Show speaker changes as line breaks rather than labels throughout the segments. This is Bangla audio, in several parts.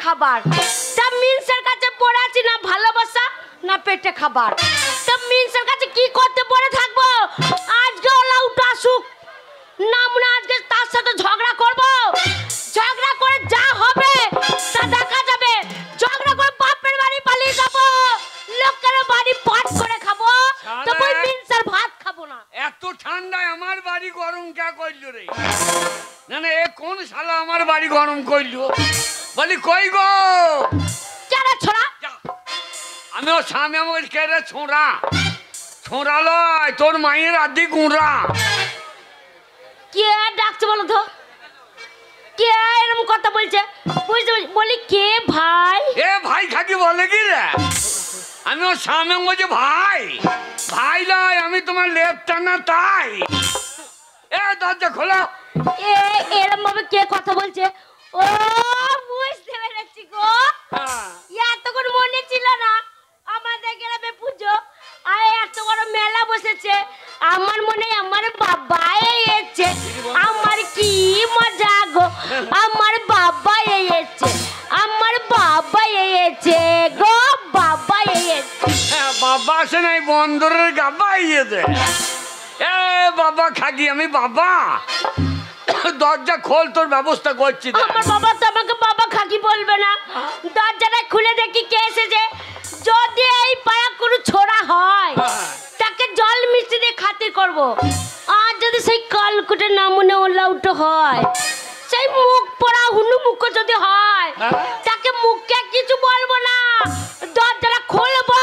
খাবার। তা মিনসের কাছে পড়ে আছি না ভালোবাসা না পেটে খাবার। তা মিনসের কাছে কি করতে পড়ে থাকবো? আজকে লাউটা আসুক না মনে আজকে তার সাথে ঝগড়া করব। ঝগড়া করে যা হবে তা দেখা যাবে। ঝগড়া করে বাপের বাড়ি পালিয়ে যাবো, লোকের বাড়ি পাট করে খাবো, তবে মিনসের ভাত খাবো না।
এত ঠান্ডায় আমার বাড়ি গরম কে করলো রে? না না, এ কোন শালা আমার বাড়ি গরম করলো? বলি কই গো
কেন ছোড়া?
আমি ও সামনে আমার কেড়ে ছোঁড়া ছোঁড়া লয়, তোর মায়ের আদি গুঁড়া।
কে ডাকছে বলো তো? কে এরকম কথা বলছে? বুঝতে বলি কে ভাই?
এ ভাই খাকি বলে কি রে? আমি ওর সামনে বলছি ভাই ভাই লয়, আমি তোমার লেপটা না তাই। এ দরজা খোলো।
এ এরকম ভাবে কে কথা বলছে? ও বুঝতে পেরেছি গো। এতক্ষণ মনে ছিল না আমাদের গ্রামে পুজো আর এত বড় মেলা বসেছে। আমার মনে আমার বাবা এসেছে। আমার কি মজা গো, আমার বাবা এসেছে, আমার বাবা এসেছে গো, বাবা এসেছে।
বাবা আসে নাই, বন্দরের গাবা ইয়েছে। এ বাবা খাকি, আমি বাবা। দরজা খোল, তোর ব্যবস্থা করছি।
আমার বাবা তো আমাকে বাবা খাকি বলবে না। দরজাটা খুলে দেখি কে এসেছে। যদি এই পাড়া কোনো ছোড়া হয় তাকে জল মিষ্টি দিয়ে খাতির করবো। আর যদি সেই কালকুটে নামুনে ওলাউটো হয়, সেই মুখ পড়া হুনু মুখ যদি হয়, তাকে মুখে কিছু বলবো না। দরজাটা খুলবো,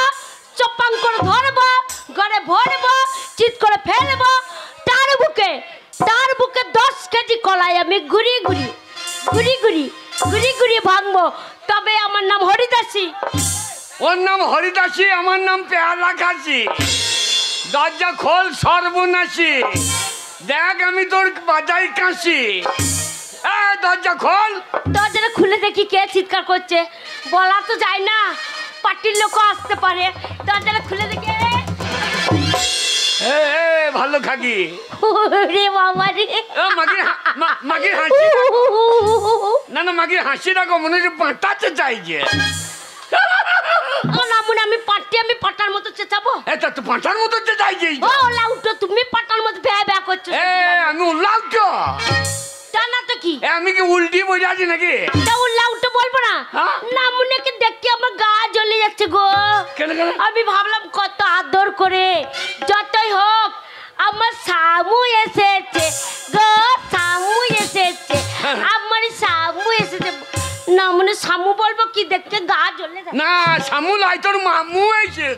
চপাং করে ধরবো, ঘরে ভরবো, চিৎ করে ফেলবো। তার বুকে 10 কেজি কলাই আমি ঘুরি ঘুরি ভাঙবো। তবে আমার নাম হরিদাসী।
ওর নাম হরিদাসী, আমার নাম পেয়ালা খাসি। দরজা খোল সর্বনাশী, দেখ আমি তোর বাজাই কাশি। দরজা খোল।
দরজাটা খুলে দেখি কে চিৎকার করছে। বলা তো যায় না, পার্টির লোকও আসতে পারে। দরজাটা খুলে দেখি
ভালো খাকি।
রে বাবা রে,
মাগির হাসি না না, মাগির হাসি রাখো, মনে হচ্ছে পাঁটাতে চাইছে।
আমি পাটার মতো চেঁচাবো?
এটা তো পাঁটার মতো চাইছে।
ও লাউটো, তুমি পাটার মতো ব্যা করছো।
আমি উল্লাউটো
না তো কি?
আমি কি উল্টি বোঝা আছি নাকি?
উল্লাউটো বলবো না। নামুনেকে দেখি আমার গা জ্বলে যাচ্ছে গো। আমি ভাবলাম কত আদর করে, যতই হোক আমার সামু এসেছে গো, সামু এসেছে, আমার সামু এসেছে। না মনে সামু বলবো কি, দেখতে গা জ্বলে যাচ্ছে।
না সামু লাই, তোর মামু এসে,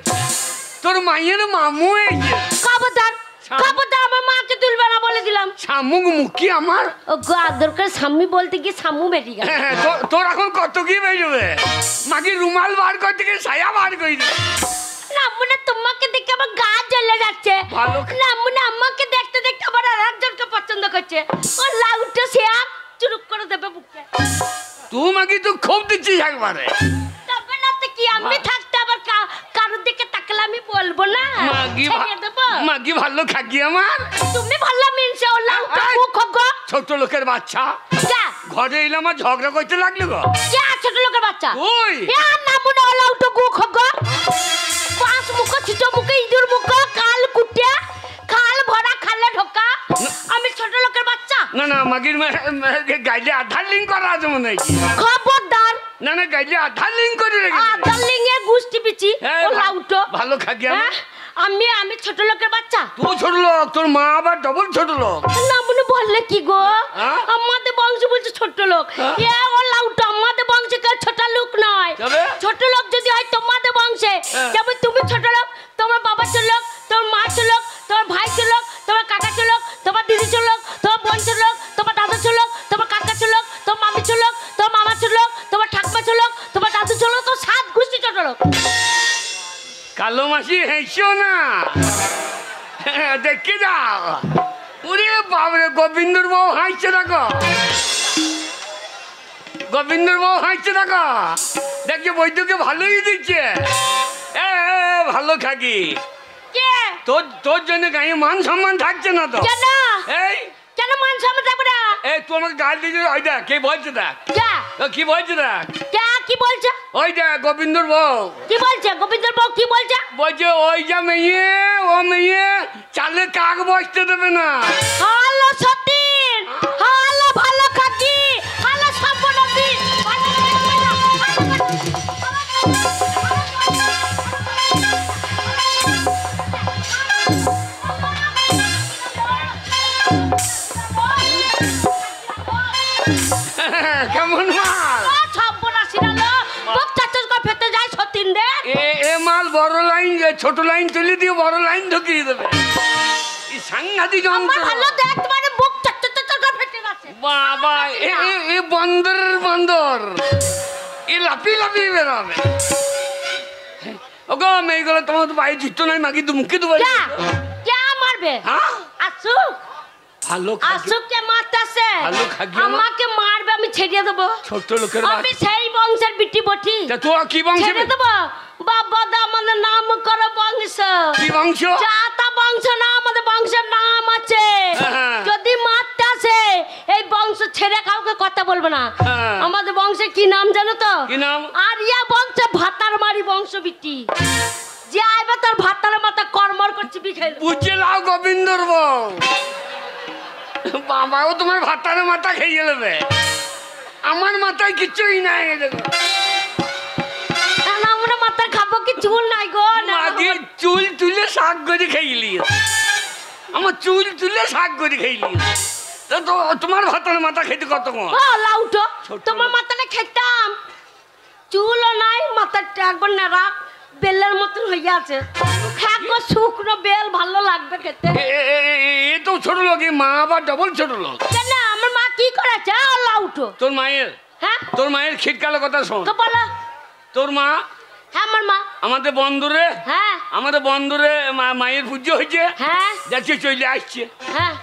তোর মায়ের মামু এসে।
খবরদার আমার মাকে তুলবে না বলে দিলাম।
শামুক মুখী আমার।
ও গো আদর করে স্বামী বলতে গিয়ে সামু বেরিয়ে গেল।
তোর এখন কত কি বেরোবে? মাকে রুমাল বার করতে গিয়ে ছায়া বার করে দিবে।
না মনে তোমাকে দেখে আমার গা জ্বলে যাচ্ছে। না মনে আমাকে দেখতে দেখতে আবার আরেকজনকে পছন্দ করছে। ও লাউটা সে আর চুরুক করে দেবে বুকে।
তুই মাকে তো খুব দিচ্ছিস একবারে।
তবে না তো কি, আমি থাকতে আবার কারোর দিকে তাকালে আমি বলবো না?
মাগি ভালো খাকি আমার।
তুমি ভালো মিনছে ও লাউটা মুখ গো।
ছোট লোকের বাচ্চা ঘরে এলাম আর ঝগড়া করতে লাগলো গো।
ছোট লোকের বাচ্চা
ওই
না মনে ও লাউটা মুখ গো। পাঁচ মুখ ছোট মুখে ইঁদুর মুখ, কাল কুটিয়া, খাল ভরা খালে ঢোকা। আমি ছোট লোকের বাচ্চা?
না না, মাগির গাইলে আধার লিঙ্ক করা আছে মনে হয়।
খবরদার।
না না, গাইলে আধার লিঙ্ক করে রেখে।
আধার লিঙ্কে গুষ্টি পিচি ও লাউটো।
ভালো খাকি
আমি ছোট লোকের বাচ্চা।
তুই ছোট লোক, তোর মা আবার ডবল ছোট লোক।
না মনে বললে কি গো, আমাদের বংশ বলছে ছোট লোক। ও লাউটো, আমাদের বংশে কেউ ছোট লোক নয়। ছোট লোক যদি হয় তোমাদের বংশে, যেমন তুমি ছোট লোক, তোমার বাবা ছোট লোক, তোমার মা ছোট লোক, তোমার ভাই ছোট লোক, তোমার কাকা ছোট লোক, তোমার দিদি ছোট লোক, তোমার বোন ছোট লোক, তোমার দাদা ছোট লোক, তোমার কাকা ছোট লোক, তোমার মামি ছোট লোক, তোমার মামা ছোট লোক, তোমার ঠাকুমা ছোট লোক, তোমার দাদু ছোট লোক, তোমার 7 গোষ্ঠী ছোট লোক।
কালো মাসি হেসো না, দেখে যাও। ওরে বাবরে, গোবিন্দর বউ হাসছে দেখো, গোবিন্দর বউ হাসছে দেখো। দেখছো বৈদ্যকে ভালোই দিচ্ছে। ভালো খাকি। তোর জন্য গায়ে মান সম্মান থাকছে না তো। এই
কেন মান সম্মান থাকবে না?
এই তুই আমাকে গাল দিয়েছিস, ওই দেখ কে বলছে, দেখ কি বলছে, দেখ
কি বলছে?
ওই যে গোবিন্দর বউ
কি বলছে? গোবিন্দর বউ কি বলছে?
বলছে ওই যে মেয়ে ও মেয়ে চালে কাক বসতে দেবে না।
হ্যালো সতীন, হ্যালো ভালো কাকি, হ্যালো সম্পূর্ণী,
কেমন মাল? এ মাল বড় লাইন, ছোট লাইন তুলে দিয়ে বড় লাইন ঢুকিয়ে দেবে। সাংঘাতিক বাবা, এ বন্দরের বন্দর, এ লাফিয়ে লাফিয়ে বেরোবে। ওগো মেয়েগুলো তোমার তো পায়ে জিততো নাই, মাকে তো মুখে তো
মারবে।
হ্যাঁ
আসুক
ভালো
আসুককে মারতেছে,
ভালো খাগি
আমাকে মারবে, আমি ছেড়ে দেবো।
ছোট লোকের
আমি সেই বংশের বিটি বটি।
তো কি বংশ?
ছেড়ে দেবো। বাবা দা আমাদের নাম করো বংশ।
কি বংশ?
জাতা বংশ না, আমাদের বংশের নাম আছে। যদি মারতে আসে এই বংশ ছেড়ে কাউকে কথা বলবে না। আমাদের বংশে কি নাম জানো তো?
কি নাম?
আরিয়া বংশ, ভাতার মারি বংশ বিটি। যে আইবে তোর ভাতার মাথা কর্মর করছে বিখাই।
বুঝে লাও গোবিন্দর বউ, বাবাও তোমার ভাতার মাথা খেয়ে নেবে। আমার মাথায় কিছুই নাই।
আমরা মাথা খাবো কি? চুল নাই গো।
চুল তুলে শাক করে খাইলি, আমার চুল তুলে শাক করে খাইলি। তো তোমার ভাতার মাথা খেতে কত
লাউটো? তোমার মাথাটা খেতাম, চুলও নাই, মাথাটা একবার নেড়া বেলের মতন হয়ে আছে। খাকো শুকনো বেল ভালো লাগবে খেতে।
এ তো ছোট লোক, মা আবার ডবল ছোট লোক।
কেন আমার মা কি করেছে? লাউটো
তোর মায়ের,
হ্যাঁ
তোর মায়ের খিটকালো কথা শোন
তো বলো।
তোর মা,
হ্যাঁ আমার মা
আমাদের বন্দরে,
হ্যাঁ
আমাদের বন্দরে মায়ের পুজো হয়েছে,
হ্যাঁ
যাচ্ছে চলে আসছে।
হ্যাঁ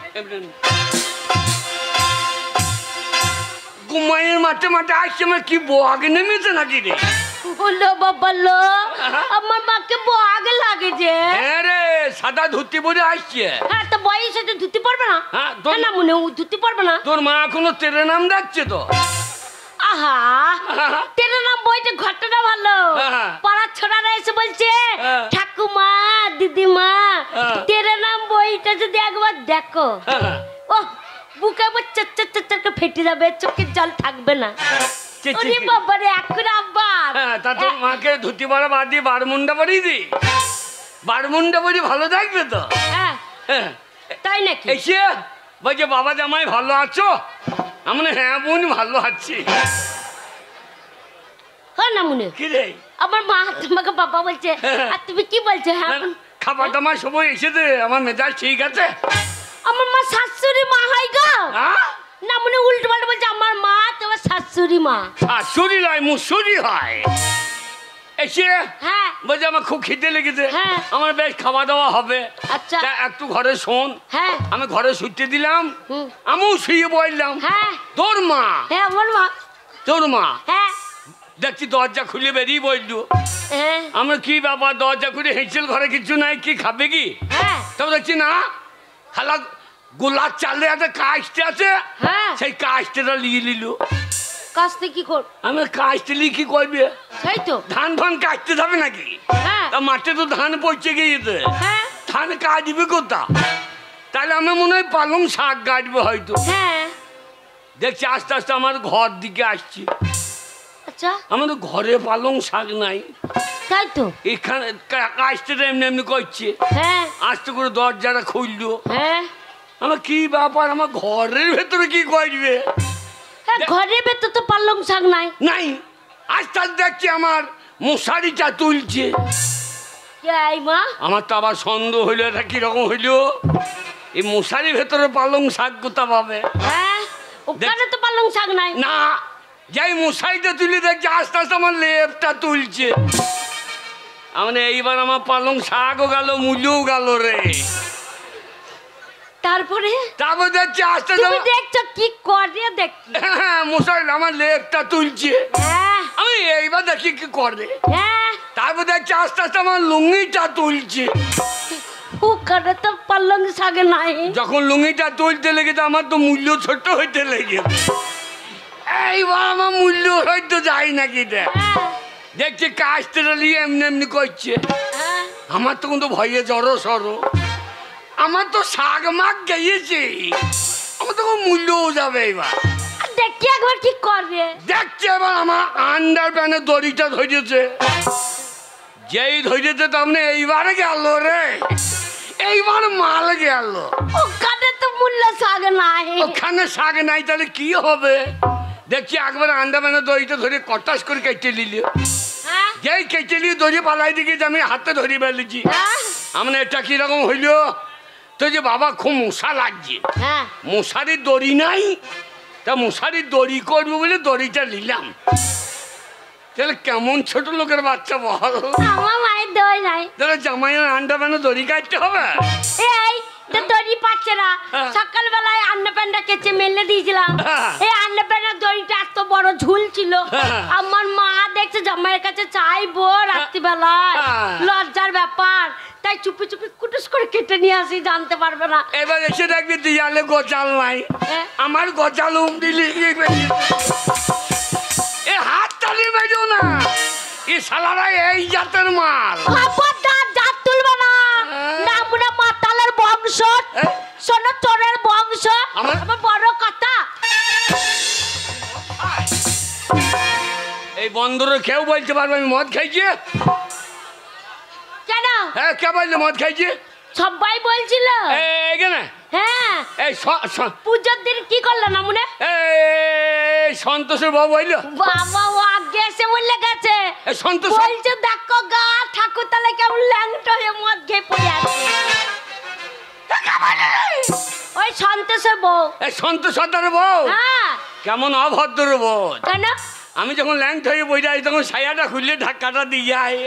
মায়ের মাঠে মাঠে আসছে, আমার কি বহাগে নেমেছে নাকি রে?
বললো বাবালো, আমার মাকে বহাগে লাগেছে।
হ্যাঁ রে, সাদা ধুতি পরে আসছে।
হ্যাঁ তো বয়সে তো ধুতি পড়বে না।
হ্যাঁ
না মনে ধুতি পড়বে না।
তোর মা এখনো তেরে নাম যাচ্ছে তো।
আহা, তেরে নাম বইটা ঘটনা ভালো। পাড়ার ছোড়ারা এসে বলছে, ঠাকুমা দিদিমা তেরে নাম বইটা যদি একবার দেখো, ও বুকে চচ্চর ফেটে যাবে, চোখের জল থাকবে না। ওরে বাবারে, এখন আব্বা
তা তোর মাকে ধুতি পরা বাদ দিয়ে বারমুন্ডা পরিয়ে দি, বারমুন্ডা পরি ভালো থাকবে তো।
হ্যাঁ তাই নাকি?
এসে বলছে বাবা জামাই ভালো আছো? আমি হ্যাঁ বোন ভালো আছি।
হ্যাঁ না মনে
কি রে,
আমার মা তোমাকে বাবা বলছে, আর তুমি কি বলছো? হ্যাঁ
খাবার দাবার সময় এসেছে, আমার মেজাজ ঠিক আছে।
আমার মা শাশুড়ি মা হয় গো। না মনে উল্টো পাল্টা বলছে, আমার মা তোমার শাশুড়ি মা।
শাশুড়ি নয়, মুসুরি হয়। এসে
হ্যাঁ
বলছে আমার খুব খিদে লেগেছে,
হ্যাঁ
আমার বেশ খাওয়া দাওয়া হবে।
আচ্ছা
একটু ঘরে শোন।
হ্যাঁ
আমি ঘরে শুতে দিলাম, আমিও শুয়ে বললাম।
হ্যাঁ
তোর মা,
হ্যাঁ আমার মা,
তোর মা
হ্যাঁ
দেখছি দরজা খুলে বেরিয়ে বললো।
হ্যাঁ
আমরা কি বাবা দরজা খুলে হেঁচেল, ঘরে কিছু নাই, কি খাবে কি?
হ্যাঁ
তবে দেখছি না হালা গোলার চালে একটা কাজটা আছে,
হ্যাঁ
সেই কাজটা নিয়ে নিল।
কাজতে কি কর?
আমি কাজটা নিয়ে কি করবে?
সেই তো
ধান ফান কাটতে যাবে নাকি?
হ্যাঁ
তা মাঠে তো ধান পড়ছে গিয়েছে,
হ্যাঁ
ধান কাটবে কোথা? তাহলে আমি মনে হয় পালং শাক কাটবে হয়তো।
হ্যাঁ
দেখছি আস্তে আস্তে আমার ঘর দিকে আসছি।
আচ্ছা
আমাদের ঘরে পালং শাক নাই,
তাই তো
এখানে কাজটা এমনি এমনি করছে।
হ্যাঁ
আস্তে করে দরজাটা খুললো।
হ্যাঁ
আমার কি ব্যাপার, আমার ঘরের ভেতরে কি করবে?
হ্যাঁ ঘরের ভেতর তো পালং শাক নাই।
নাই, আস্তে আস্তে দেখছি আমার মশারিটা তুলছে।
এই মা,
আমার তো আবার সন্দেহ হইলো, এটা কিরকম হইলো? এই মশারির ভেতরে পালং শাক কোথা পাবে?
হ্যাঁ ওখানে তো পালং শাক নাই।
না, যাই মশারিটা তুলে দেখছি আস্তে আস্তে আমার লেপটা তুলছে। মানে এইবার আমার পালং শাকও গেল, মূল্যও গেল রে।
তারপরে
দেখছি আস্তে
তুমি দেখছো কি করে? দেখি
মশারি আমার লেপটা তুলছে।
হ্যাঁ
আমি এইবার দেখি কি করে।
হ্যাঁ
তারপর দেখছি আস্তে আস্তে আমার লুঙ্গিটা তুলছে।
ওখানে তো পালং শাক নাই।
যখন লুঙ্গিটা তুলতে লেগেছে আমার তো মূল্য ছোট হইতে লেগে, এইবার আমার মূল্য হয়তো যাই নাকি রে দেখছি কাজটা নিয়ে এমনি এমনি করছে আমার তো কিন্তু ভয়ে জড়ো সরো আমার তো শাক মাগ গিয়েছে আমার তো মূল্যও যাবে এবার
দেখি একবার কি করবে
দেখছি এবার আমার আন্ডার প্যানের দড়িটা ধরেছে যেই ধরেছে তার এইবারে গেল রে এইবার মাল গেল
ওখানে তো মূল্য শাক নাই
ওখানে শাক নাই তাহলে কি হবে দেখছি একবার আন্ডার প্যানের দড়িটা ধরে কটাস করে কেটে নিলি যেই কেটে নিয়ে দড়ি পালাই দিকে আমি হাতে ধরে ফেলেছি আমার এটা কিরকম হইল তো যে বাবা খুব মশা লাগছে মশারির দড়ি নাই তা মশারির দড়ি করবো বলে দড়িটা নিলাম তাহলে কেমন ছোট লোকের বাচ্চা বল
আমার মায়ের দই নাই
তাহলে জামাইয়ের আন্ডা প্যানে দড়ি কাটতে হবে
এই তো দড়ি পাচ্ছে না সকালবেলায় আন্ডা প্যান্ডা কেচে মেলে দিয়েছিলাম এই আন্ডা প্যান্ডার দড়িটা এত বড় ঝুল ছিল আমার মা দেখছে জামাইয়ের কাছে চাইবো রাত্রিবেলায় লজ্জার ব্যাপার তাই চুপি চুপি কুটুস করে কেটে নিয়ে আসি জানতে পারবে না
এবার এসে দেখবি দিয়ালে গজাল নাই আমার গজাল দিলি এ হাত তালি বেজো না এ শালারা এই জাতের মাল
জাত তুলবে না আমরা মাতালের বংশ শোনো চোরের বংশ আমার বড় কথা
এই বন্দরে কেউ বলতে পারবে আমি মদ খাইছি
কেন
হ্যাঁ কে বললে মদ খাইছি
সবাই বলছিল
এখানে
হ্যাঁ
এই
পূজার দিন কি করলো না মনে
এই সন্তোষের বাবু বললো
বাবা ও আগে এসে বললে গেছে
সন্তোষ
বলছে দেখো গা ঠাকুর তালে কেমন ল্যাংট হয়ে মদ খেয়ে পড়ে আছে ওই সন্তোষের বউ
এই সন্তোষ সর্দারের বউ
হ্যাঁ
কেমন অভদ্র বউ
কেন
আমি যখন ল্যাংট হয়ে বই যাই তখন ছায়াটা খুললে ধাক্কাটা দিয়ে যায়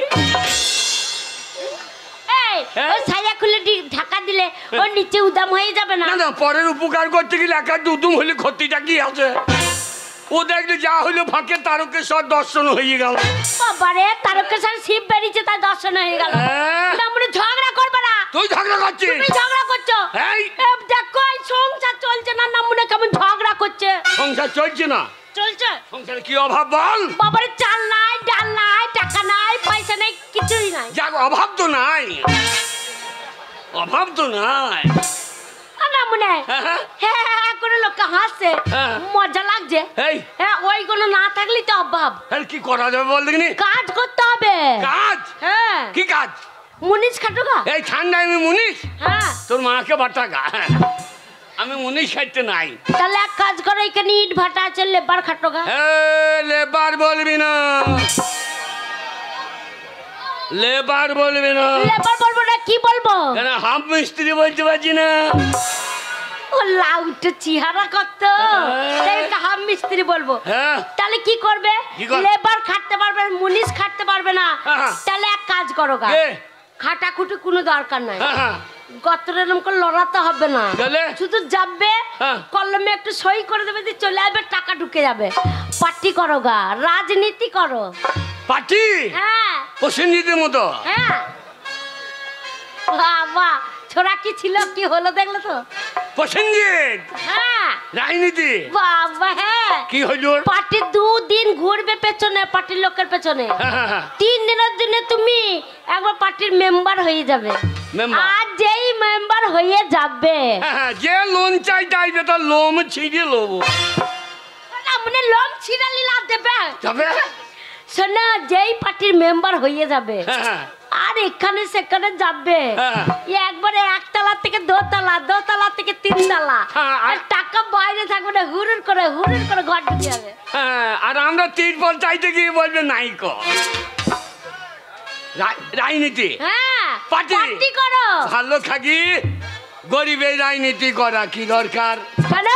ওই ছায়া খুলে ঢাকা দিলে ওর নিচে উদাম হয়ে যাবে না
না পরের উপকার করতে গেলে একা উদুম হলে ক্ষতিটা কি আছে ও দেখলে যা হলো ফাঁকে তারকেশ্বর দর্শন হয়ে গেল
বাবারে তারকেশ্বর শিব বেরিয়েছে তাই দর্শন হয়ে গেল আমরা ঝগড়া করবে না
তুই ঝগড়া করছিস
তুমি ঝগড়া করছো দেখো এই সংসার চলছে না নামুনে কেমন ঝগড়া করছে
সংসার চলছে না
চলছে
সংসারে কি অভাব বল
বাবারে চাল নাই ডাল নাই টাকা নাই পয়সা নাই কিছুই নাই
যাক অভাব তো নাই অভাব তো নাই
নামুনে হ্যাঁ কোনো লোক হাসছে মজা লাগছে হ্যাঁ ওইগুলো না থাকলে তো অভাব
কি করা যাবে বল দেখিনি
কাজ করতে হবে
কাজ
হ্যাঁ
কি কাজ
মুনিশ খাটুগা
এই ঠান্ডায় আমি মুনিশ
হ্যাঁ
তোর মাকে বাটাগা আমি মুনিশ খাইতে নাই
তাহলে এক কাজ করো এখানে ইট ভাটা আছে লেবার খাটুগা
লেবার বলবি না লেবার বলবি না
লেবার বলবো না কি বলবো
কেন হাফ মিস্ত্রি বলতে পারছি না
ও লাউটা চেহারা কত তাই হাফ মিস্ত্রি বলবো তাহলে কি করবে লেবার খাটতে পারবে মুনিশ খাটতে পারবে না তাহলে এক কাজ করো গা খাটাখুটি কোনো দরকার নাই গতরে এরকম করে লড়াতে হবে না শুধু যাবে কলমে একটু সই করে দেবে দিয়ে চলে আসবে টাকা ঢুকে যাবে পার্টি করো গা রাজনীতি করো
পার্টি
হ্যাঁ
প্রসেনজিতের মতো
হ্যাঁ বাবা ছোড়া কি ছিল কি হলো দেখলে তো
প্রসেনজিৎ
হ্যাঁ
রাজনীতি
বাবা হ্যাঁ
কি হলো
পার্টি 2 দিন ঘুরবে পেছনে পার্টির লোকের পেছনে 3 দিনের দিনে তুমি একবার পার্টির মেম্বার হয়ে যাবে আর যেই মেম্বার হয়ে যাবে
যে লোন চাই চাইবে তার লোম ছিঁড়ে লবো
না মানে লোম ছিঁড়ালি লাভ দেবে
যাবে
শোনা যেই পার্টির মেম্বার হয়ে যাবে আর এখানে সেখানে যাবে একবারে একতলা থেকে দোতলা থেকে 3 তলা আর টাকা বাইরে থাকবে না হুড়ুর করে ঘর ঢুকে যাবে
আর আমরা 3 পল চাইতে গিয়ে বলবে নাই কো রাজনীতি
হ্যাঁ
পার্টি
করো
ভালো থাকি গরিবের রাজনীতি করা কি দরকার
কেন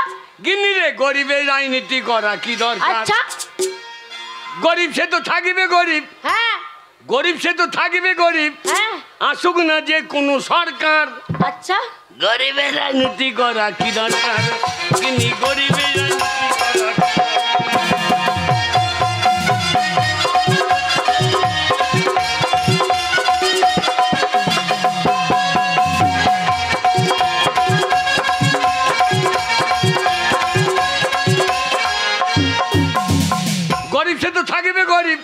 গিন্নি রে গরিবের রাজনীতি করা কি দরকার
আচ্ছা
গরিব সে তো থাকিবে গরিব
হ্যাঁ
গরিব সে তো থাকিবে গরিব
হ্যাঁ
আসুক না যে কোনো সরকার
আচ্ছা
গরিবের রাজনীতি করা কি দরকার গিন্নি গরিবের রাজনীতি করা সে তো থাকিবে গরিব,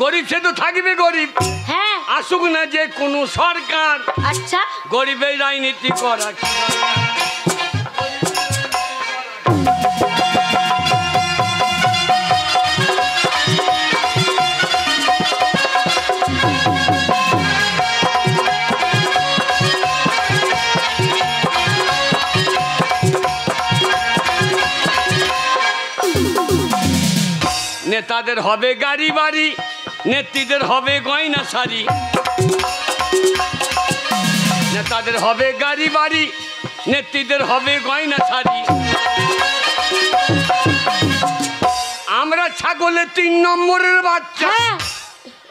গরিব সে তো থাকিবে গরিব।
হ্যাঁ
আসুক না যে কোনো সরকার,
আচ্ছা
গরিবের রাজনীতি করা কি নেতাদের হবে গাড়ি বাড়ি, নেত্রীদের হবে গয়না শাড়ি। নেতাদের হবে গাড়ি বাড়ি, নেত্রীদের হবে গয়না শাড়ি। আমরা ছাগলের 3 নম্বরের বাচ্চা।
হ্যাঁ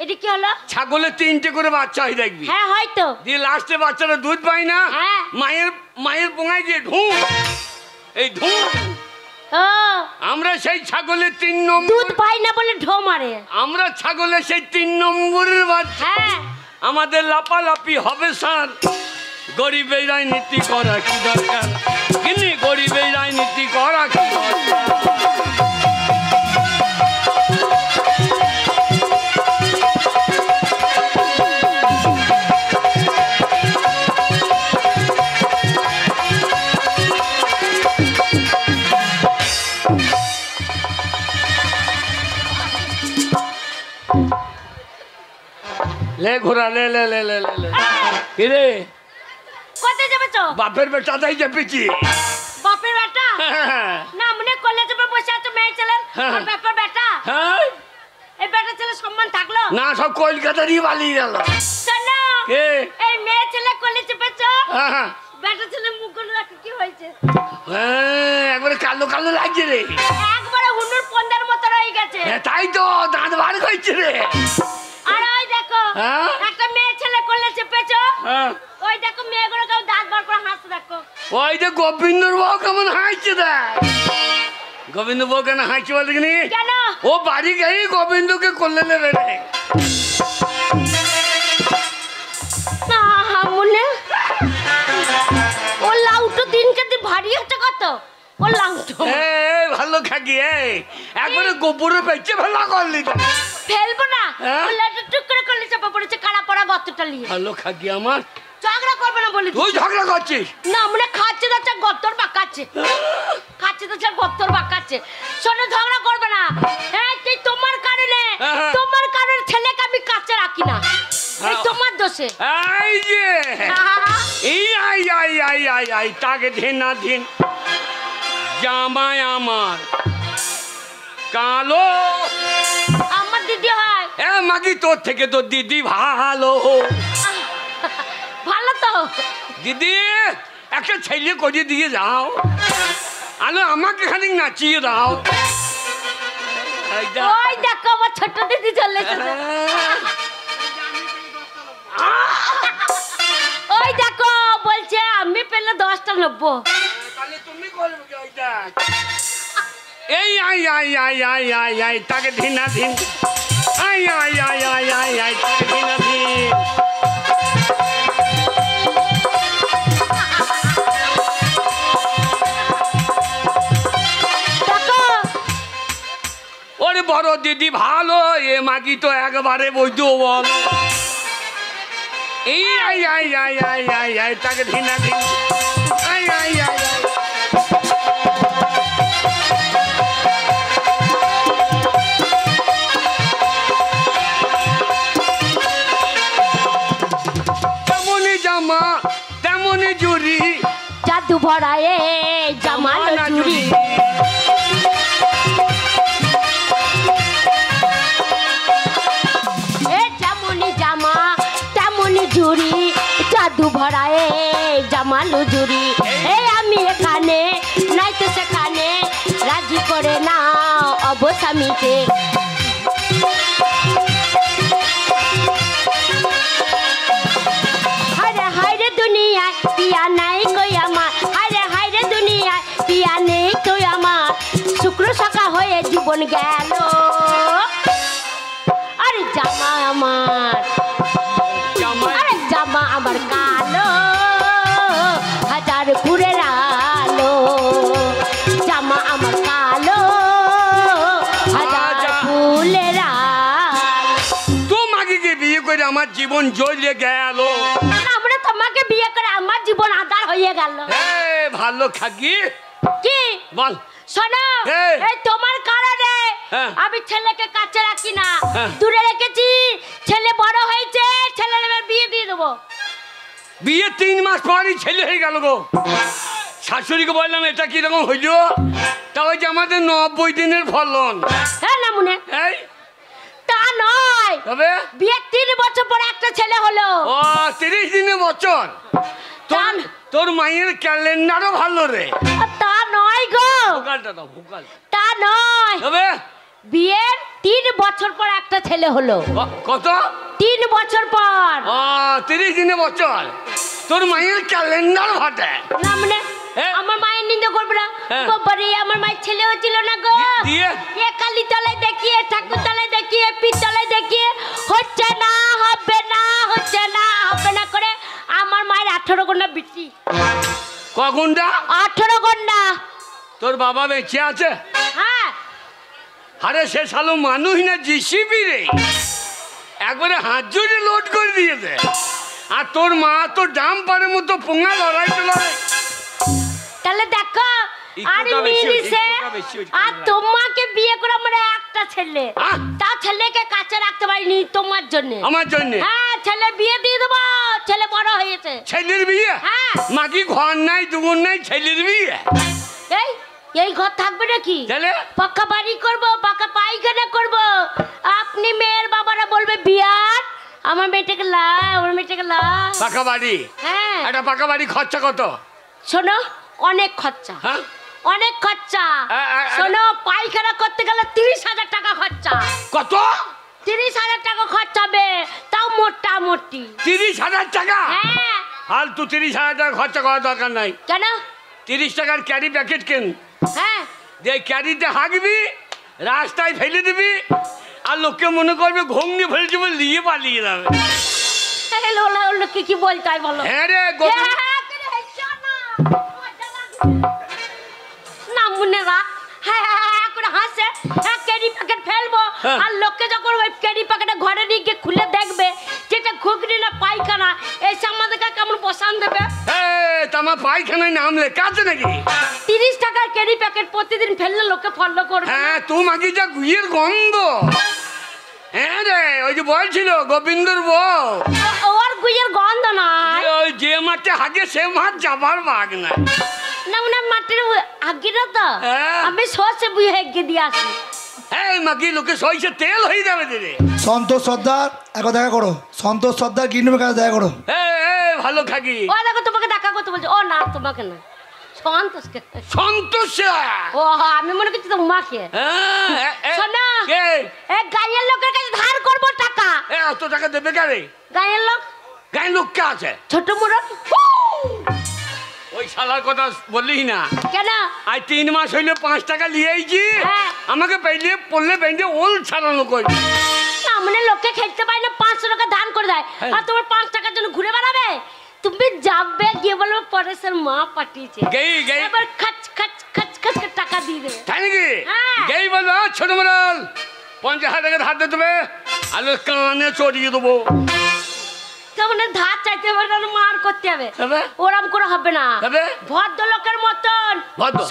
এটা কি হলো?
ছাগলের 3টে করে বাচ্চা হয় দেখবি।
হ্যাঁ হয়তো।
দিয়ে লাস্টে বাচ্চারা দুধ পায় না,
হ্যাঁ।
মায়ের পোঙায় যে ঢুঁ, এই ঢুঁ।
ও
আমরা সেই ছাগলের 3 নম্বর,
দুধ পাই না বলে ঢো মারে।
আমরা ছাগলের সেই 3 নম্বরের বাচ্চা।
হ্যাঁ
আমাদের লাপালাপি হবে স্যার, গরিবের রাজনীতি করা কি দরকার? কিন্তু গরিবের রাজনীতি করা কি দরকার? ले घोड़ा ले ले ले ले ले ले किरे
কোথায় যাবে তো?
বাপের বেটা তাই যাবেছি।
বাপের বেটা না মনে কলেজে বসে আছে মেয়ে ছেলে আর বাপের বেটা।
হ্যাঁ
এই বেটা ছেলে সম্মান থাকলো
না, সব কলকাতারই বালি গেল।
শোনো
কে
এই মেয়ে ছেলে কলেজে পেছো,
হ্যাঁ
বেটা ছেলে মুখগুলো রাখে কি হয়েছে?
হ্যাঁ একবারে কালো কালো লাগছে রে,
একবারে হুনুর পন্দার মতো রয়ে গেছে।
হ্যাঁ তাই তো দাঁত বার করছে রে।
আর ওই দেখো
হ্যাঁ?
একটা মেয়ে ছেলে কলেজে পেছো,
হ্যাঁ
ওই দেখো মেয়েগুলো কেউ দাঁত বার করে হাসতে দেখো।
ওই যে গোবিন্দর বউ কেমন হাসছে দেখ। গোবিন্দ বউ কেন হাসছে বলতে কিনি?
কেন?
ও বাড়ি গেই গোবিন্দকে করলে নেবে রে।
না মনে ও লাউটো দিনকে দিন ভারী হচ্ছে কত ও লাউটো।
ভালো খাকি একবারে গোবরে পেয়েছে ভালো করলি তো।
ফেলবো না,
হ্যাঁ?
ও লাউটো টুক করে করলে চাপা পড়েছে কাড়া পড়া গর্তটা নিয়ে।
ভালো খাকি আমার।
ঝগড়া করবে না বলি
তুই ঝগড়া করছিস?
না মনে খাচ্ছে তো চার গর্তর বাঁকাচ্ছে, খাচ্ছে তো চার গর্তর বাঁকাচ্ছে। শোনো ঝগড়া করবে না। হ্যাঁ তুই তোমার কারণে,
হ্যাঁ।
তোমার কারণে ছেলেকে আমি কাছে রাখি না, এই তোমার দোষে।
এই যে এই আই আই আই আই আই তাকে ধিনা ধিন জামাই আমার কালো।
আমার দিদি হয়।
এ মাগি তোর থেকে তো দিদি ভালো।
ভালো তো
দিদি একটা ছেলে করে দিয়ে যাও, আলো আমাকে খানিক নাচিয়ে দাও।
ওই দেখো আমার ছোট দিদি চলে এসেছে। ওই দেখো বলছে আমি পেলে 10টা নেবো।
তাহলে তুমি করবে কি ওইটা? এই আই আই আই আই আই আই তাকে ধিনা ধিন আই আই আই আই আই আই তাকে ধিনা ধিন। ওরে বড় দিদি ভালো, এ মাগি তো একবারে বৈধ বল। এই আই আই আই আই আই আই তাকে ধিনা ধিন আই আই আই আই। তেমনি জামা তেমনি জুড়ি,
জাদু ভরায়ে জামানো চুরি। এ যেমনি জামা তেমনি জুরি, জাদু ভরায়ে জামানো জুরি। এই আমি এখানে নাই তো সেখানে, রাজি করে না অবসামিতে। হায়রে হায়রে দুনিয়ায় পিয়া নাই কই আমার, হায়রে হায়রে দুনিয়ায় পিয়া নেই কই আমার। শুক্র শাখা হয়ে জীবন গেল, আরে জামা আমার, আরে জামা আমার কালো, হাজার ফুলের আলো। জামা আমার কালো, হাজার ফুল
জীবন জ্বলে গেল।
আমরা তোমাকে বিয়ে করে আমার জীবন আধার হয়ে গেল।
ভালো খাকি
কি
বল
শোনো, এই তোমার কারণে আমি ছেলেকে কাছে রাখি না, দূরে রেখেছি। ছেলে বড় হয়েছে, ছেলের এবার বিয়ে দিয়ে দেবো।
বিয়ে 3 মাস পরই ছেলে হয়ে গেল গো। শাশুড়িকে বললাম এটা কিরকম হইল, তা ওই যে আমাদের 90 দিনের ফলন।
হ্যাঁ না মনে
এই
তা নয়,
তবে
বিয়ে 3 বছর পরে একটা ছেলে হলো।
ও 30 দিনে বছর। তোর মায়ের ক্যালেন্ডারও ভালো রে।
তা নয় গো,
ভোকালটা দাও ভোকাল।
তা নয়,
তবে
বিয়ের 3 বছর পর একটা ছেলে হলো।
কত?
3 বছর পর।
30 দিনে বছর। তোর মায়ের ক্যালেন্ডার ঘটে
না মানে আমার মায়ের নিন্দা করবে না। বাবারে আমার মায়ের ছেলে হচ্ছিল না গো। এ কালী তলায় দেখিয়ে, ঠাকুর তলায় দেখিয়ে, পিতলায় দেখিয়ে হচ্ছে না, হবে না, হচ্ছে না, হবে না করে আমার মায়ের 18 গন্ডা বিটি।
কগুন্ডা?
18 গন্ডা।
তোর বাবা বেঁচে আছে?
হ্যাঁ।
আরে সে শালো মানুষ না, জিসিবি রে, একবারে হাত জুড়ে লোড করে দিয়েছে। আর তোর মা তো ডাম্পারের মতো পোঙা লড়াই লড়াই।
তাহলে দেখো আর মিলিছে। আর তোমাকে বিয়ে করে আমার একটা ছেলে, তা ছেলেকে কাছে রাখতে পারিনি তোমার জন্য।
আমার জন্য?
হ্যাঁ, ছেলে বিয়ে দিয়ে দেবো। ছেলে বড় হয়েছে।
ছেলের বিয়ে?
হ্যাঁ।
মাকি ঘর নাই দুগুন নাই, ছেলের বিয়ে?
এই ঘর থাকবে নাকি? পাকা বাড়ি করবো, পাকা পায়খানা করবো। আপনি মেয়ের বাবারা বলবে বিয়ার আমার মেয়েটাকে লা, আমার মেয়েটাকে লা।
পাকা বাড়ি?
হ্যাঁ।
একটা পাকা বাড়ি খরচা কত?
শোনো, অনেক খরচা।
হ্যাঁ,
অনেক খরচা। শোনো, পায়খানা করতে গেলে 30,000 টাকা খরচা।
কত?
30,000 টাকা খরচা হবে, তাও মোটামুটি।
30,000 টাকা?
হ্যাঁ।
আর তুই 30,000 টাকা খরচা করার দরকার নাই।
কেন?
30 টাকার ক্যারি প্যাকেট কেন।
হ্যাঁ।
দেখ ক্যারিতে হাঁকবি, রাস্তায় ফেলে দিবি, আর লোককে মনে করবে ঘুমনি ফেলছে বলে নিয়ে পালিয়ে যাবে।
কি বলতে হয় বলো?
হ্যাঁ রে
না মনে রাখ। হ্যাঁ করে হাসে, ক্যারি প্যাকেট ফেলবো, আর লোককে যখন ওই ক্যারি প্যাকেটে ঘরে নিয়ে গিয়ে খুলে দেখবে যেটা ঘুগনি না পায়খানা, এসে আমাদেরকে কেমন বসান দেবে।
তোমার পায়খানায় নাম লেখা আছে নাকি?
30 টাকার ক্যারি প্যাকেট প্রতিদিন ফেললে লোকে ফলো করবে।
হ্যাঁ, তোমাকে যা গুইয়ের গন্ধ। হ্যাঁ রে, ওই যে বলছিল গোবিন্দর বউ,
ওর গুইয়ের গন্ধ নাই।
ওই যে মাঠে হাগে সে মাঠ যাবার ভাগ না।
না না, মাটির আগে না তো, আমি সর্ষে বুঝে হেগে দিয়ে আসি।
এই মাকি লোকে সইছে তেল হয়ে যাবে দিদি।
সন্তোষ সর্দার একবার দেখা করো। সন্তোষ সর্দার গিন্নুর কাছে দেখা করো।
ভালো খাকি।
ও দেখো তোমাকে দেখা করতে বলছে। ও না, তোমাকে না, সন্তোষকে।
সন্তোষ?
ও আমি মনে করছি তো মাকে। শোনো, গায়ের লোকের কাছে ধার করবো টাকা।
অত টাকা দেবে কারে?
গায়ের লোক।
গায়ের লোক কে আছে?
ছোট মুরল।
ওই শালার কথা বললি না
কেন?
আজ 3 মাস হইলে 5 টাকা লিয়েছি। আমাকে পেলে পড়লে বেঁধে ওল ছাড়ানো করি
না, মানে লোককে খেতে পাই না, 500 টাকা দান করে দেয়, আর তোমার 5 টাকার জন্য ঘুরে বেড়াবে। তুমি যাবে গিয়ে বলবো পরেশের মা পাঠিয়েছে, এবার খাচ খাচ খাচ খাচ টাকা দিয়ে দেবে।
তাই নাকি? গেই বলবো ছোট মোড়ল 50,000 টাকা ধার দিতে হবে, আলু কানে চড়িয়ে দেবো।
মানে ধার চাইতে হবে না, মার করতে হবে। ওরম করে হবে না, ভদ্রলোকের মতন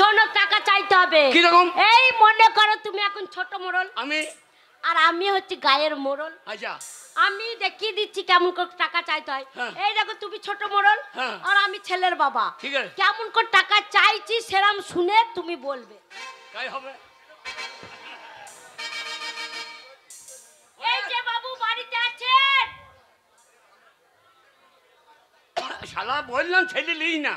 শোনো টাকা চাইতে হবে।
কিরকম?
এই মনে করো তুমি এখন ছোট মোড়ল,
আমি
আর আমি হচ্ছে গায়ের মোড়ল।
আচ্ছা,
আমি দেখিয়ে দিচ্ছি কেমন করে টাকা চাইতে হয়। এই দেখো তুমি ছোট মোড়ল আর আমি ছেলের বাবা, কেমন করে টাকা চাইছি সেরাম শুনে তুমি বলবে।
তাই হবে।
এই যে বাবু বাড়িতে আছেন?
শালা বললাম ছেলে লিই না।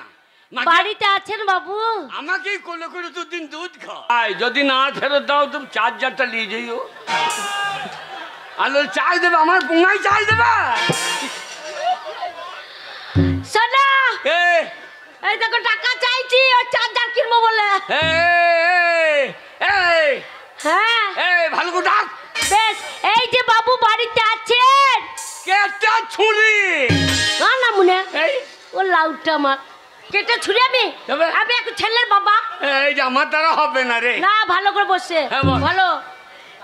বাড়িতে আছেন বাবু?
আমাকে কোলে করে দুদিন দুধ খাও, যদি না ফেরত দাও তুমি 4,000টা নিয়ে যাইও। আলো চাই দেবে, আমার পুঙ্গাই চাই দেবে।
শোনা, এই দেখো টাকা চাইছি, ও 4,000 কিনবো বলে।
হ্যাঁ, ভালো করে ডাক।
বেশ, এই যে বাবু বাড়িতে আছেন?
কেটা ছুরি
না না মনে, ও লাউটা আমার কেটে ছুরি। আমি এখন ছেলের বাবা।
এই যে আমার দ্বারা হবে না রে।
না, ভালো করে বসে ভালো।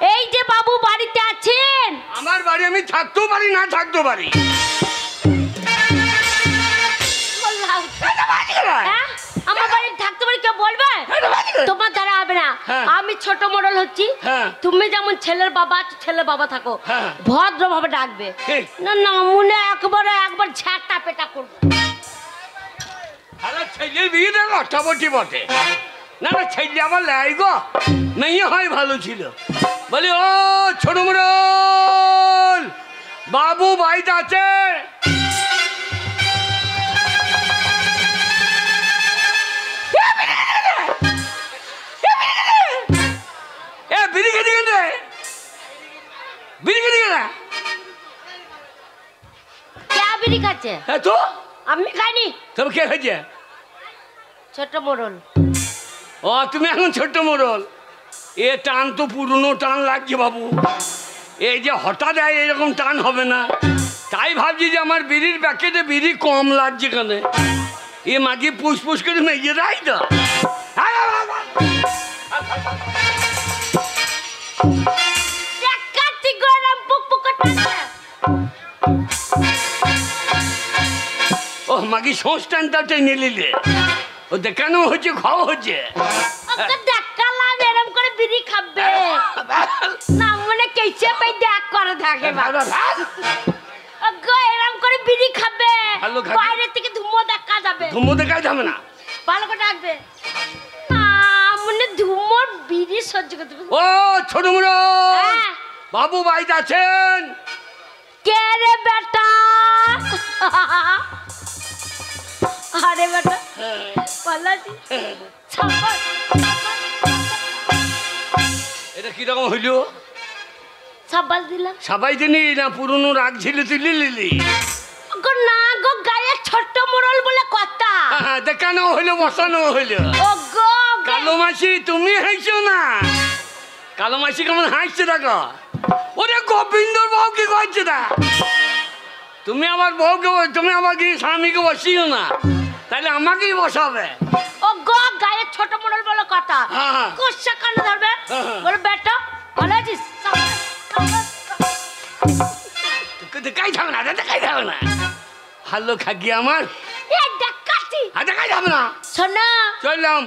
এই যে বাবু বাড়িতে আছেন?
আমার বাড়ি আমি থাকতেও পারি না থাকতেও পারি।
হ্যাঁ? আমার বাড়ি থাকতে পারি কেউ বলবে? তোমার দ্বারা হবে না।
হ্যাঁ।
আমি ছোট মোড়ল হচ্ছি,
হ্যাঁ।
তুমি যেমন ছেলের বাবা আছো, ছেলের বাবা থাকো,
হ্যাঁ।
ভদ্র ভাবে ডাকবে।
ঠিক।
না না মনে একবার ঝাঁটা পেটা করবো।
আরে ছেলের বিয়ে দেখো অষ্টাবটি বটে। না না ছেলে আমার লাই গো মেয়ে হয় ভালো ছিল। বলি ও ছোট মোড়ল বাবু বাড়িতে আছে? এ বিড়ি খেতে খেতে বিড়ি খেতে খেতে
কে বিড়ি খাচ্ছে?
হ্যাঁ তো
আমি খাইনি।
তবে কে হয়েছে?
ছোট মোড়ল।
ও তুমি এখন ছোট্ট মোড়ল। এ টান তো পুরনো টান লাগছে বাবু। এই যে হঠাৎ এরকম টান হবে না, তাই ভাবছি যে আমার বিড়ির প্যাকেটে বিড়ি কম লাগছে কেন। এ মাঝে পুষ করে মেয়ে রাই তো।
দেখাচ্ছি গরম পুক পুক করছে।
ও মাগি সংস্থানটা টেনে নিলে ও দেখানো হচ্ছে খাওয়া হচ্ছে।
ওকে দেখালাম এরম করে বিড়ি খাবে না, মানে কেসে পাই দেখ করে থাকে ওকে এরম করে বিড়ি খাবে।
ভালো খাবে।
বাইরে থেকে ধুমো দেখা যাবে।
ধুমো দেখা যাবে না।
ভালো করে ডাকবে না, মানে ধুমোর বিড়ি সহ্য করতে পারবে।
ও ছোট মোড়ল
হ্যাঁ।
বাবু বাড়িতে আছেন?
কে রে বেটা? আরে বেটা ভালো আছিস? ছাপাস,
এটা কিরকম হইলো?
ছাপাস দিলাম।
সবাই দিনই না পুরনো রাগ ঝিলে তুলি লিলি।
গো না গো, গায়ে ছোট্ট মোড়ল বলে কথা।
দেখানো হইলো বসানো হইলো।
ও গো
কালো মাসি তুমি হাসছো না? কালো মাসি কেমন হাসছে দেখো। ওরে গোবিন্দর বউ কি করছে না? তুমি আমার বউকে তুমি আমাকে স্বামীকে বসিও না, তাহলে আমাকেই বসাবে।
ও গো গায়ে ছোট মোড়ল বলে কথা।
হ্যাঁ।
কোষা কানে ধরবে।
হ্যাঁ।
বলে বেটা ভালো আছিস?
দেখাই যাবে না, দেখাই যাবে না। ভালো খাকি আমার
এই দেখাচ্ছি।
দেখাই যাবে না।
শোনো
চললাম।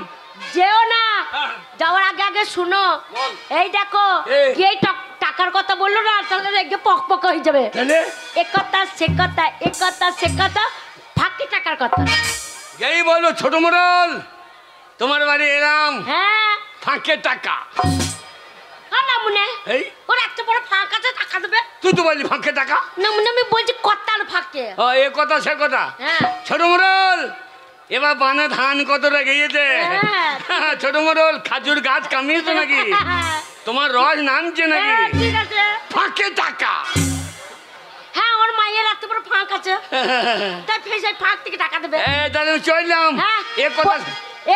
যেও না,
হ্যাঁ।
যাওয়ার আগে আগে শুনো।
বল।
এই দেখো
এই।
এই টাকার কথা বললো না, তাহলে দেখবে পক পক হয়ে যাবে।
তাহলে
এ কথা সে কথা, এ কথা সে কথা, ফাঁকি টাকার কথা।
এই বলো ছোট মোড়ল তোমার বাড়ি এলাম
হ্যাঁ
ফাঁকে টাকা।
না মনে
এই
ওর একটা বড় ফাঁক আছে, টাকা দেবে
তুই তো বললি ফাঁকে টাকা।
না মনে, আমি বলছি কথার ফাঁকে।
ও এ কথা সে কথা।
হ্যাঁ
ছোট মোড়ল এবার বানা ধান কত রেগেছে?
হ্যাঁ।
ছোট মোড়ল খাজুর গাছ কামিয়েছো নাকি? তোমার রস নামছে নাকি?
হ্যাঁ, ঠিক আছে।
ফাঁকে টাকা।
হ্যাঁ ওর মায়ের এত বড় ফাঁক আছে, তাই সেই ফাঁক থেকে টাকা দেবে।
তাহলে চললাম।
হ্যাঁ
এ কথা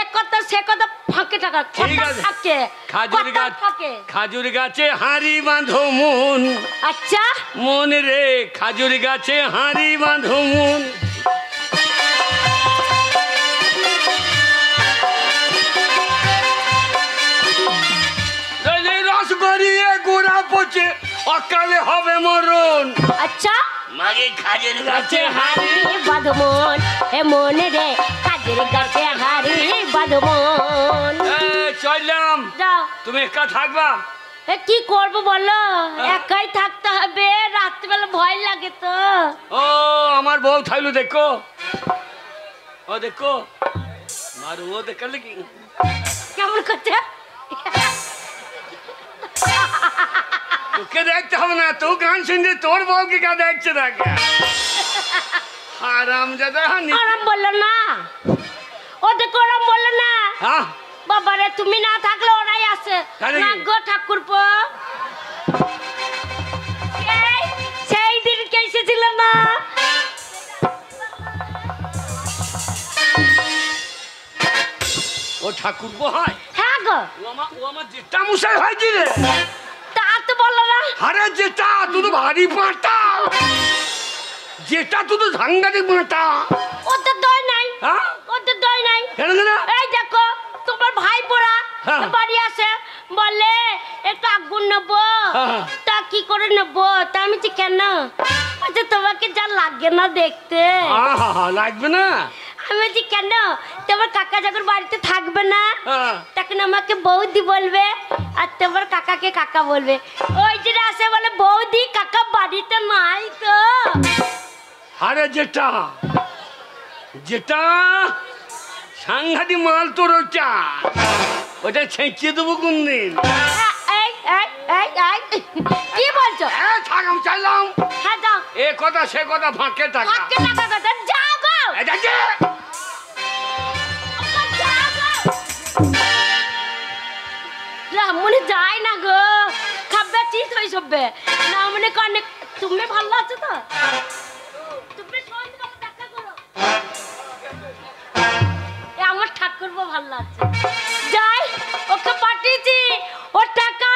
এক কথা সে কথা, ফাঁকে টাকা।
ঠিক
কথার
আছে।
ফাঁকে,
খাজুর
কথার
গাছ
ফাঁকে।
খাজুর গাছে হাঁড়ি বাঁধো মন।
আচ্ছা
মন রে খাজুর গাছে হাঁড়ি বাঁধো মন। রস গড়িয়ে গোড়া পচে অকালে হবে মরণ।
আচ্ছা
মাগে খাজুর গাছে হাঁড়ি
বাঁধমন এ মনে রে, কাজের গাছে হারি বাঁধমন।
চললাম।
যাও।
তুমি একা থাকবা?
এ কি করবো বলো, একাই থাকতে হবে, রাত্রিবেলা ভয় লাগে তো।
ও আমার বউ থাইলো দেখো, ও দেখো মারু ও দেখালে কি
কেমন করছে?
তোকে দেখতে হবে না, তো গান শুনছে তোর বউকে কা দেখছে দেখে হারাম জাদা।
আরাম বললো না, ও দেখো আরাম বললো না।
হ্যাঁ
বাবারে তুমি না থাকলে ওরাই আছে।
তাই নাকি?
না গো ঠাকুরপো, সেই দিন কে এসেছিল না?
ও ঠাকুর হয়?
হ্যাঁ গো,
ও আমার যেটা মশাই হয়েছি রে।
তা তো বললো না।
আরে যেটা তুই তো ভারী পাঁটা, যেটা তুই তো সাংঘাতিক পাঁটা।
ও তো দই নাই।
হ্যাঁ
ও তো দই নাই।
কেন কেন?
এই দেখো তোমার ভাই পোড়া
হ্যাঁ।
বাড়ি আসে, বলে একটু আগুন না নেবো তা কি করে নেবো তা আমি যে কেন আচ্ছা তোমাকে যা লাগে না দেখতে
লাগবে না
আমি যে কেন তোমার কাকা যখন বাড়িতে থাকবে না তখন আমাকে বৌদি বলবে আর তোমার কাকাকে কাকা বলবে ওই যে আসে বলে বৌদি কাকা বাড়িতে নাই তো
আরে যেটা যেটা সাংঘাতি মাল তোর ওটা ছেঁচিয়ে দেবো কোন দিন
কি বলছো
থাকাম চাইলাম
হ্যাঁ যাও
এ কথা সে কথা ফাঁকে টাকা
ফাঁকে টাকা কথা যাও গো মনে যায় না গো খাবে চিজ হয়ে সববে না মনে কানে তুমি ভালো আছো তো তুমি দেখা করো আমার ঠাকুর ভালো আছে যাই ওকে পাঠিয়েছি ওর টাকা